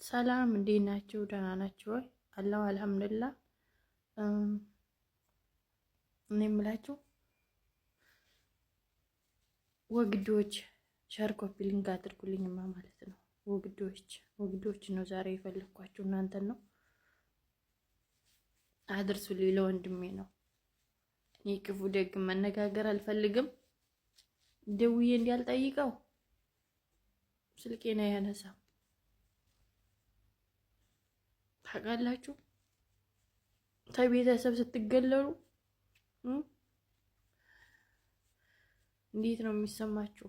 ሰላም እንዴት ናችሁ? ደህና ናችሁ ወይ? አለሁ አልሐምዱሊላህ። እኔ የምላችሁ ወግዶች ሸር ኮፒ ሊንክ አድርጉልኝማ ማለት ነው። ወግዶች ነው ዛሬ የፈለኳችሁ እናንተን ነው። አድርሱልኝ፣ ለወንድሜ ነው። እኔ ክፉ ደግ መነጋገር አልፈልግም። ደውዬ እንዲያልጠይቀው ስልኬን አያነሳም። ታውቃላችሁ ከቤተሰብ ስትገለሉ እንዴት ነው የሚሰማችሁ?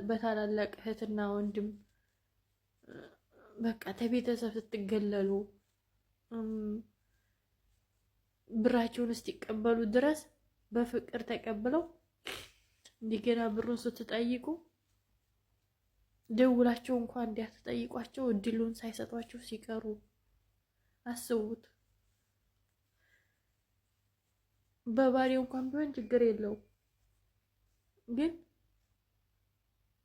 በታላላቅ እህትና ወንድም በቃ ከቤተሰብ ስትገለሉ ብራቸውን እስኪቀበሉ ድረስ በፍቅር ተቀብለው እንደገና ብሩን ስትጠይቁ ደውላቸው እንኳን እንዲያትጠይቋቸው እድሉን ሳይሰጧቸው ሲቀሩ አስቡት። በባሪው እንኳን ቢሆን ችግር የለውም፣ ግን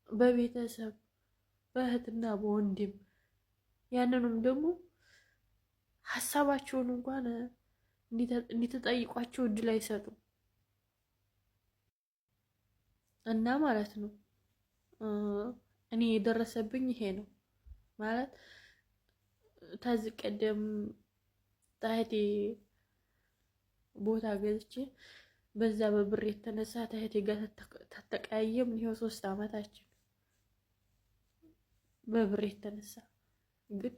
በቤተሰብ በእህትና በወንድም ያንንም ደግሞ ሀሳባቸውን እንኳን እንዲተጠይቋቸው እድል አይሰጡም እና ማለት ነው። እኔ የደረሰብኝ ይሄ ነው ማለት ታዝቅ ቀደም ታህቴ ቦታ ገዝቼ በዛ በብር የተነሳ ታህቴ ጋር ተተቀያየም ይሄው 3 አመታችን በብር የተነሳ። ግን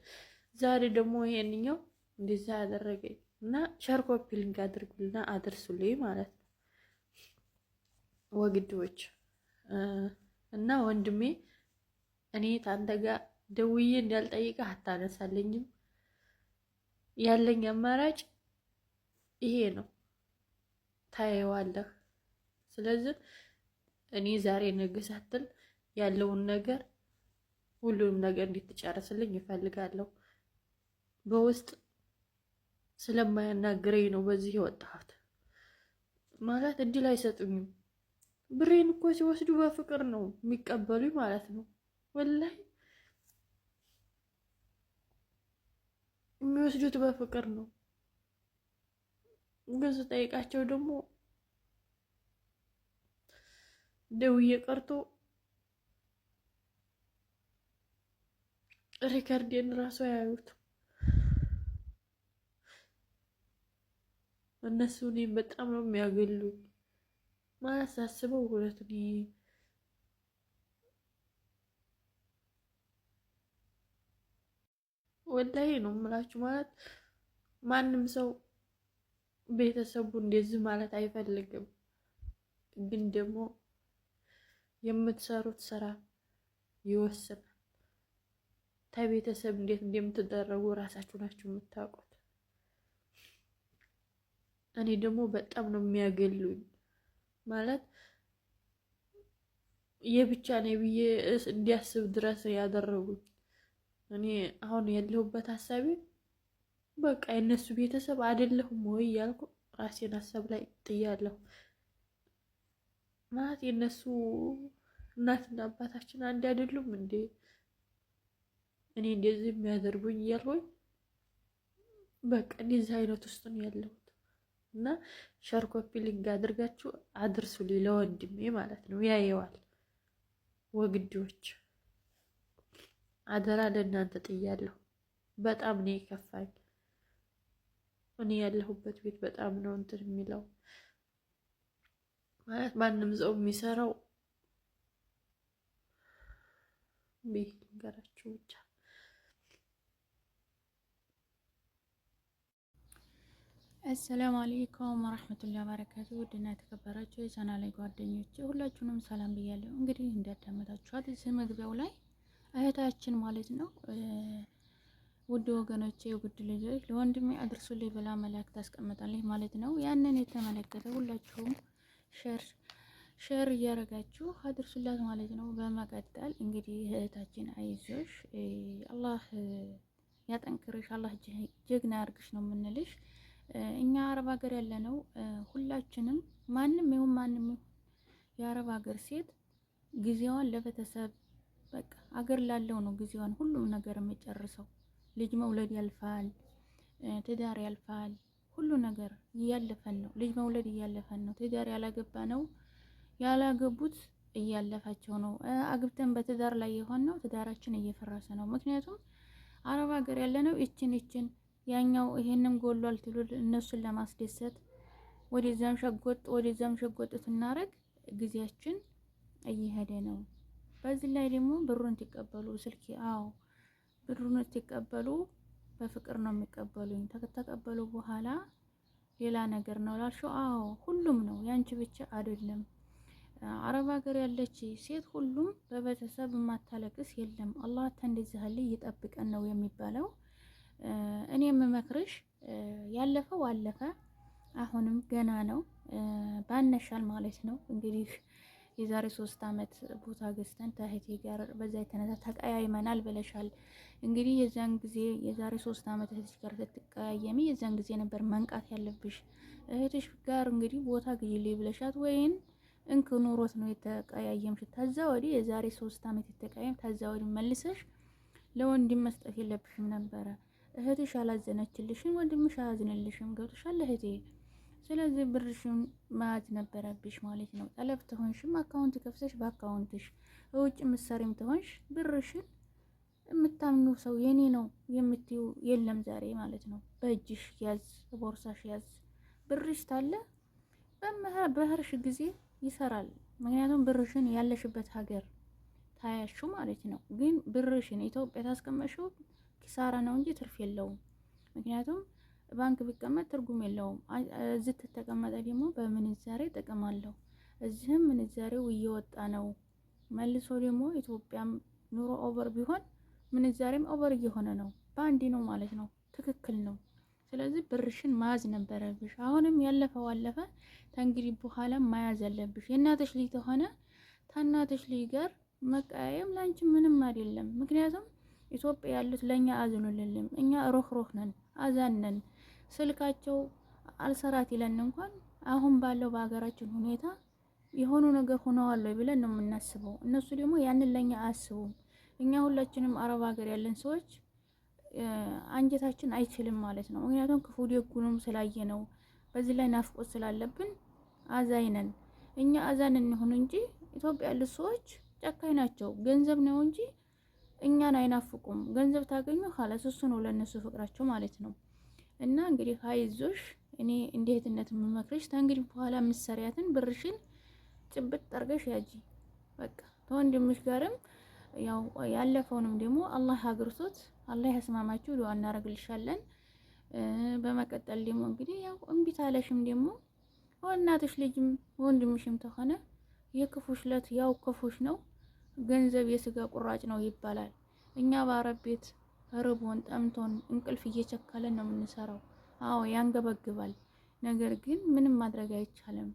ዛሬ ደግሞ ይሄንኛው እንደዛ ያደረገኝ እና ሸር ኮፒ ሊንክ አድርጉልና አድርሱልኝ ማለት ነው ወግዶች እና ወንድሜ እኔ ታንተ ጋር ደውዬ እንዳልጠይቅህ አታነሳለኝም። ያለኝ አማራጭ ይሄ ነው፣ ታየዋለህ። ስለዚህ እኔ ዛሬ ነገ ሳትል ያለውን ነገር ሁሉንም ነገር እንድትጨርስልኝ ይፈልጋለሁ። በውስጥ ስለማያናግረኝ ነው በዚህ የወጣሁት። ማለት እድል አይሰጡኝም። ብሬን እኮ ሲወስዱ በፍቅር ነው የሚቀበሉኝ ማለት ነው። ወላሂ የሚወስዱት በፍቅር ነው። ግን ስጠይቃቸው ደግሞ ደውዬ ቀርቶ ሪከርዴን ራሱ ያዩት እነሱ እኔን በጣም ነው የሚያገሉኝ። ማለት ሳስበው ሁለቱን ወላሂ ነው የምላችሁ። ማለት ማንም ሰው ቤተሰቡ እንደዚህ ማለት አይፈልግም፣ ግን ደግሞ የምትሰሩት ስራ ይወስናል። ከቤተሰብ እንዴት እንደምትደረጉ ራሳችሁ ናችሁ የምታውቁት። እኔ ደግሞ በጣም ነው የሚያገሉኝ። ማለት የብቻ ነኝ ብዬ እንዲያስብ ድረስ ያደረጉኝ። እኔ አሁን ያለሁበት ሀሳቤ በቃ የነሱ ቤተሰብ አይደለሁም ወይ ያልኩ ራሴን ሀሳብ ላይ ጥያለሁ። ማለት የነሱ እናትና አባታችን አንድ አይደሉም እንዴ? እኔ እንደዚህ የሚያደርጉኝ እያልኩኝ በቃ እንደዚህ አይነት ውስጥ ነው ያለሁት። እና ሸር ኮፒ ሊንክ አድርጋችሁ አድርሱልኝ ለወንድሜ ማለት ነው፣ ያየዋል። ወግዶች አደራ ለእናንተ ጥያለሁ። በጣም ነው የከፋኝ። እኔ ያለሁበት ቤት በጣም ነው እንትን የሚለው ማለት ማንም ሰው የሚሰራው ቤት ንገራችሁ ብቻ። አሰላሙ አለይኩም ወራህመቱላሂ ወበረካቱ። ውድና የተከበራችሁ የቻናሌ ጓደኞቼ ሁላችሁንም ሰላም ብያለሁ። እንግዲህ እንዳዳመጣችኋት እዚህ መግቢያው ላይ እህታችን ማለት ነው ውድ ወገኖቼ ውድ ልጆች ለወንድሜ አድርሱልኝ ብላ መልእክት ታስቀምጣለች ማለት ነው። ያንን የተመለከተ ሁላችሁም ሼር እያደረጋችሁ አድርሱላት ማለት ነው። በመቀጠል እንግዲህ እህታችን አይዞሽ፣ አላህ ያጠንክርሽ፣ አላህ ጀግና ያርግሽ ነው የምንልሽ። እኛ አረብ ሀገር ያለ ነው ሁላችንም ማንም ይሁን የአረብ ሀገር ሴት ጊዜዋን ለቤተሰብ በቃ አገር ላለው ነው ጊዜዋን ሁሉም ነገር የምጨርሰው። ልጅ መውለድ ያልፋል፣ ትዳር ያልፋል፣ ሁሉ ነገር እያለፈን ነው። ልጅ መውለድ እያለፈን ነው። ትዳር ያላገባ ነው ያላገቡት እያለፋቸው ነው። አግብተን በትዳር ላይ የሆን ነው ትዳራችን እየፈረሰ ነው። ምክንያቱም አረብ ሀገር ያለነው ይችን ያኛው ይሄንን ጎሏል ትሉል እነሱን ለማስደሰት ወደዛም ሸጎጥ ስናረግ ጊዜያችን እየሄደ ነው። በዚህ ላይ ደግሞ ብሩን ትቀበሉ ስልኪ ብሩን ትቀበሉ በፍቅር ነው የሚቀበሉኝ። ተቀበሉ በኋላ ሌላ ነገር ነው ላልሽው፣ ሁሉም ነው ያንቺ ብቻ አይደለም። አረብ ሀገር ያለች ሴት ሁሉም በቤተሰብ የማታለቅስ የለም። አላህ እንደዚህ ይጠብቀን ነው የሚባለው። እኔ የምመክርሽ ያለፈው አለፈ፣ አሁንም ገና ነው። ባነሻል ማለት ነው። እንግዲህ የዛሬ 3 አመት ቦታ ገዝተን ታህቴ ጋር በዛ የተነሳ ተቀያይመናል ብለሻል። እንግዲህ የዛን ጊዜ የዛሬ 3 አመት እህትሽ ጋር ስትቀያየሚ የዛን ጊዜ ነበር መንቃት ያለብሽ። እህትሽ ጋር እንግዲህ ቦታ ግዢልኝ ብለሻት ወይን እንክ ኑሮት ነው የተቀያየምሽ። ታዛ ወዲህ የዛሬ 3 አመት የተቀያየም ታዛ ወዲህ መልሰሽ ለወንድም መስጠት የለብሽም ነበረ። እህትሽ አላዘነችልሽም፣ ወንድምሽ አያዝንልሽም። ገብቶሻል እህቴ? ስለዚህ ብርሽን መያዝ ነበረብሽ ማለት ነው። ጠለብ ተሆንሽም አካውንት ከፍተሽ በአካውንትሽ፣ ውጭ ምሰሪም ተሆንሽ ብርሽን የምታምኙ ሰው የኔ ነው የምትዩ የለም ዛሬ ማለት ነው። በእጅሽ ያዝ፣ ቦርሳሽ ያዝ። ብርሽ ታለ በህርሽ ጊዜ ይሰራል። ምክንያቱም ብርሽን ያለሽበት ሀገር ታያሹ ማለት ነው። ግን ብርሽን ኢትዮጵያ ታስቀመሽው ኪሳራ ነው እንጂ ትርፍ የለውም። ምክንያቱም ባንክ ቢቀመጥ ትርጉም የለውም። እዚህ ተቀመጠ ደግሞ በምንዛሬ ጥቅም አለው። እዚህም ምንዛሬው እየወጣ ነው። መልሶ ደግሞ ኢትዮጵያም ኑሮ ኦቨር ቢሆን ምንዛሬም ኦቨር እየሆነ ነው። በአንዲ ነው ማለት ነው። ትክክል ነው። ስለዚህ ብርሽን መያዝ ነበረብሽ። አሁንም ያለፈው አለፈ። ተንግዲህ በኋላ መያዝ ያለብሽ የእናትሽ ልጅ ተሆነ ታናትሽ ልጅ ጋር መቀያየም ላንቺ ምንም አይደለም። ምክንያቱም ኢትዮጵያ ያሉት ለኛ አዝኑልንም። እኛ ሮህ ነን፣ አዛን ነን። ስልካቸው አልሰራት ይለን እንኳን አሁን ባለው በሀገራችን ሁኔታ የሆኑ ነገር ሆነዋል ብለን ነው የምናስበው። እነሱ ደግሞ ያንን ለኛ አያስቡም። እኛ ሁላችንም አረብ ሀገር ያለን ሰዎች አንጀታችን አይችልም ማለት ነው። ምክንያቱም ክፉ ደጉንም ስላየ ነው። በዚህ ላይ ናፍቆት ስላለብን አዛኝ ነን። እኛ አዛን እንሆን እንጂ ኢትዮጵያ ያሉት ሰዎች ጨካኝ ናቸው። ገንዘብ ነው እንጂ እኛን አይናፍቁም። ገንዘብ ታገኙ ኻላስ እሱ ነው ለነሱ ፍቅራቸው ማለት ነው። እና እንግዲህ አይዞሽ፣ እኔ እንደ እህትነት የምመክርሽ ተንግዲህ በኋላ ምሰሪያትን ብርሽን ጭብጥ ጠርገሽ ያጂ። በቃ ተወንድምሽ ጋርም ያው ያለፈውንም ደግሞ አላህ አግርቶት አላህ ያስማማችሁ ዱአ እናረግልሻለን። በመቀጠል ደግሞ እንግዲህ ያው እምቢ ታለሽም ደግሞ ወናትሽ ልጅም ወንድምሽም ተሆነ የክፉሽ ለት ያው ክፉሽ ነው። ገንዘብ የስጋ ቁራጭ ነው ይባላል። እኛ በአረብ ቤት ርቦን ጠምቶን እንቅልፍ እየቸከለን ነው የምንሰራው። ያንገበግባል። ነገር ግን ምንም ማድረግ አይቻልም።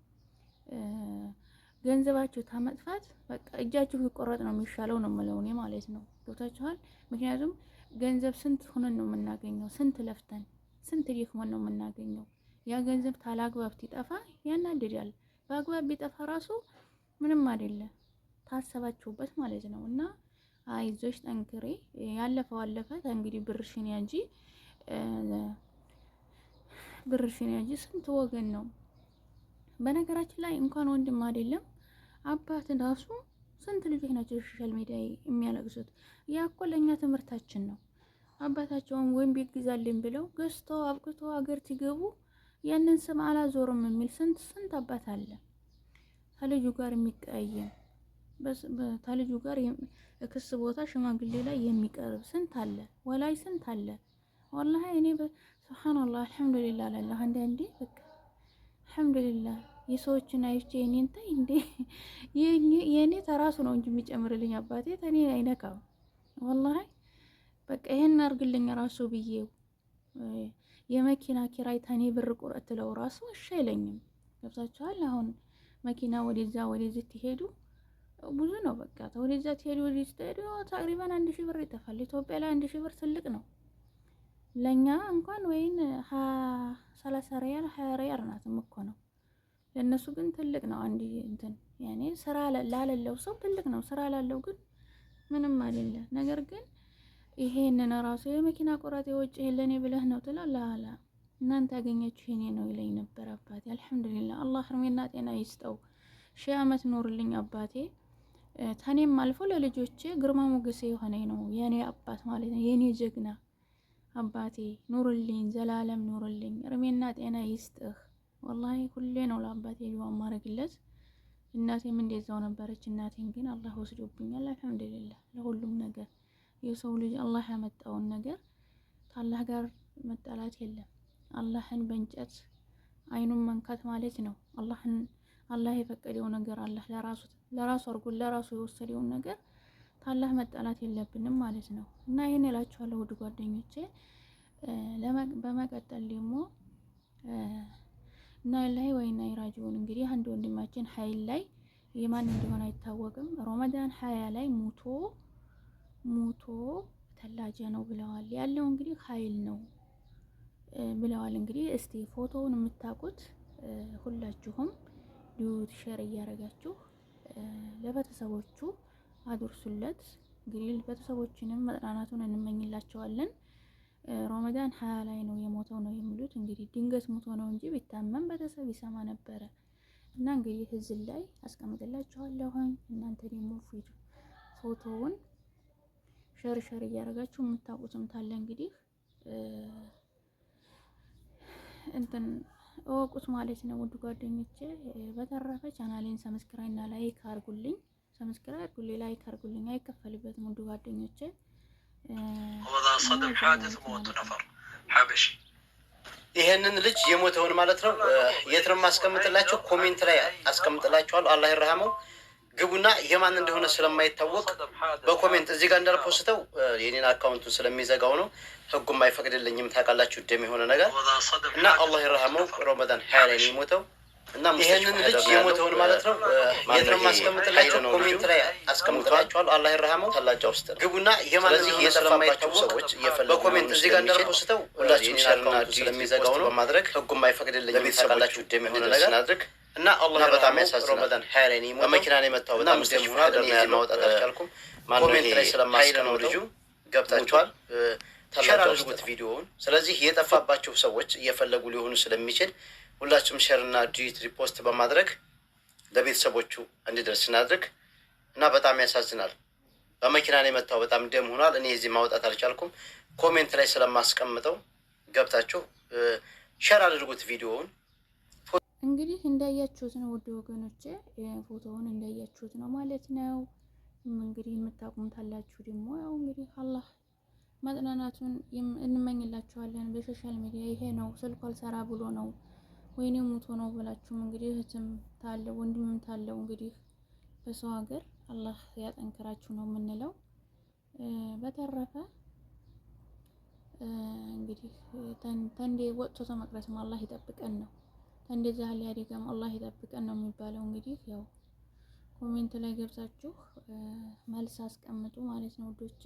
ገንዘባችሁ ታመጥፋት በቃ እጃችሁ ይቆረጥ ነው የሚሻለው ነው የምለው እኔ ማለት ነው። ገብታችኋል? ምክንያቱም ገንዘብ ስንት ሆነን ነው የምናገኘው? ስንት ለፍተን ስንት ደክመን ነው የምናገኘው? ያ ገንዘብ ታላግባብ ሲጠፋ ያናድዳል። በአግባብ ቢጠፋ ራሱ ምንም አይደለ፣ ታሰባችሁበት ማለት ነው። እና አይዞሽ ጠንክሬ፣ ያለፈው አለፈ። እንግዲህ ብርሽን ያጂ ስንት ወገን ነው። በነገራችን ላይ እንኳን ወንድም አይደለም አባትን ራሱ ስንት ልጆች ናቸው ሶሻል ሚዲያ የሚያለቅሱት። ያ እኮ ለእኛ ትምህርታችን ነው። አባታቸውን ወይም ቤት ግዛልን ብለው ገዝተው አብቅቶ ሀገር ሲገቡ ያንን ስም አላዞርም የሚል ስንት አባት አለ። ከልጁ ጋር የሚቀያየም ከልጁ ጋር ክስ ቦታ ሽማግሌ ላይ የሚቀርብ ስንት አለ። ወላጅ ስንት አለ። ወላሂ እኔ ሱብሃንአላህ አልሐምዱሊላህ አላህ አንዴ በቃ አልሐምዱሊላህ የሰዎችን አይቼ እኔን ታይ እንዴ የኔ ተራሱ ነው እንጂ የሚጨምርልኝ አባቴ ተኔ አይነካም። ወላሂ በቃ ይሄን አርግልኝ ራሱ ብዬው የመኪና ኪራይ ተኔ ብር ቁርጥ ትለው ራሱ እሺ አይለኝም። ገብታችኋል? አሁን መኪና ወደዛ ወደዚህ ትሄዱ ብዙ ነው። በቃ ወደዛ ትሄዱ ወደዚህ ትሄዱ ተቅሪባን 1000 ብር ይጠፋል። ኢትዮጵያ ላይ 1000 ብር ትልቅ ነው ለኛ እንኳን ወይን 30 ሪያል 20 ሪያል ናትም እኮ ነው። ለነሱ ግን ትልቅ ነው። አንድ እንትን ያኔ ስራ ላለው ሰው ትልቅ ነው። ስራ ላለው ግን ምንም አይደለም። ነገር ግን ይሄንን ራሱ የመኪና ቆራጤ ወጪ ለኔ ብለህ ነው ትላለህ አለ። እናንተ ያገኘችሁ የኔ ነው ይለኝ ነበር አባቴ። አልሐምዱሊላህ አላህ እርሜና ጤና ይስጠው። 1000 ዓመት ኑርልኝ አባቴ። ተኔም አልፎ ለልጆቼ ግርማ ሞገሴ የሆነኝ ነው የኔ አባት ማለት ነው። የኔ ጀግና አባቴ ኑርልኝ፣ ዘላለም ኑርልኝ፣ እርሜና ጤና ይስጥህ። ወላሂ ሁሌ ነው ለአባቴ ዱዓ ማረግለት። እናቴም እንደዛው ነበረች። እናቴን ግን አላህ ወስዶብኛል። አልሐምዱሊላህ ለሁሉም ነገር የሰው ልጅ አላህ ያመጣውን ነገር ከአላህ ጋር መጣላት የለም። አላህን በእንጨት አይኑን መንካት ማለት ነው። አላህ የፈቀደው ነገር አላህ ለራሱ አርጎ ለራሱ የወሰደውን ነገር ታላህ መጣላት የለብንም ማለት ነው። እና ይሄን እላችኋለሁ ውድ ጓደኞቼ። በመቀጠል ደግሞ እና ላይ ወይና ይራጂውን እንግዲህ አንድ ወንድማችን ኃይል ላይ የማን እንደሆነ አይታወቅም ረመዳን 20 ላይ ሙቶ ተላጀ ነው ብለዋል። ያለው እንግዲህ ኃይል ነው ብለዋል። እንግዲህ እስቲ ፎቶውን የምታውቁት ሁላችሁም ዲዩት ሼር እያደረጋችሁ ለቤተሰቦቹ አድርሱለት። እንግዲህ ቤተሰቦችንም መጽናናቱን እንመኝላቸዋለን። ረመዳን 20 ላይ ነው የሞተው ነው የሚሉት። እንግዲህ ድንገት ሞቶ ነው እንጂ ቢታመም ቤተሰብ ይሰማ ነበረ። እና እንግዲህ እዚህ ላይ አስቀምጥላችኋለሁ። እናንተ ደግሞ ፎቶውን ሸር እያደረጋችሁ የምታውቁትም ታለ እንግዲህ እንትን እወቁት ማለት ነው ውድ ጓደኞቼ። በተረፈ ቻናሌን ሰብስክራይብ እና ላይክ አድርጉልኝ። ላይክ አድርጉልኝ፣ አይከፈልበትም ውድ ጓደኞቼ። صدم حادث موت نفر حبشي ይሄንን ልጅ የሞተውን ማለት ነው የት ነው ማስቀምጥላችሁ? ኮሜንት ላይ አስቀምጥላችኋለሁ። አላህ ይርሐመው። ግቡና የማን እንደሆነ ስለማይታወቅ በኮሜንት እዚህ ጋር እንዳልፖስተው የኔን አካውንቱን ስለሚዘጋው ነው። ህጉም አይፈቅድልኝም ታውቃላችሁ፣ ደም የሆነ ነገር እና አላህ ይርሐመው። ረመዳን 20 ላይ ነው የሞተው እና ይሄንን ልጅ የሞተውን ማለት ነው የት ነው ማስቀምጥላችሁ? ኮሜንት ላይ አስቀምጥላችኋለሁ። አላህ ይርሐመው። ተላጃ ውስጥ ግቡና የማን የሰለማይታወቁ ሰዎች በኮሜንት እዚህ ጋር እንዳልፖስተው ሁላችሁም ሸርና ስለሚዘጋው ነው በማድረግ ህጉም አይፈቅድልኝም ታውቃላችሁ፣ ደም የሆነ ነገር አድርግ እና አላህ በጣም ያሳዝናል። ረመዳን 20 ላይ ነው በመኪና ነው የመጣው። በጣም ደምሆና ማውጣት አልቻልኩም። ኮሜንት ላይ ስለማስቀምጠው ልጁ ገብታችኋል። ሸር አድርጉት ቪዲዮውን። ስለዚህ የጠፋባቸው ሰዎች እየፈለጉ ሊሆኑ ስለሚችል ሁላችሁም ሼር እና ዲዩት ሪፖስት በማድረግ ለቤተሰቦቹ እንዲደርስ እናድርግ እና በጣም ያሳዝናል። በመኪና ነው የመጣው። በጣም ደም ሆኗል። እኔ እዚህ ማውጣት አልቻልኩም። ኮሜንት ላይ ስለማስቀምጠው ገብታችሁ ሼር አድርጉት ቪዲዮውን። እንግዲህ እንዳያችሁት ነው ውድ ወገኖቼ፣ ፎቶውን እንዳያችሁት ነው ማለት ነው። እንግዲህ የምታውቁም ታላችሁ ደግሞ ያው እንግዲህ አላህ መጽናናቱን እንመኝላችኋለን። በሶሻል ሚዲያ ይሄ ነው ስልኩ አልሰራ ብሎ ነው ወይኔ ሞቶ ነው ብላችሁም እንግዲህ እህትም ታለው ወንድምም ታለው እንግዲህ በሰው ሀገር አላህ ያጠንክራችሁ ነው የምንለው። በተረፈ እንግዲህ ተንዴ ወጥቶ ተመቅረስም አላህ ይጠብቀን ነው። እንደዛ ያለ አደጋም አላህ ይጠብቀን ነው የሚባለው። እንግዲህ ያው ኮሜንት ላይ ገብታችሁ መልስ አስቀምጡ ማለት ነው ውዶቼ።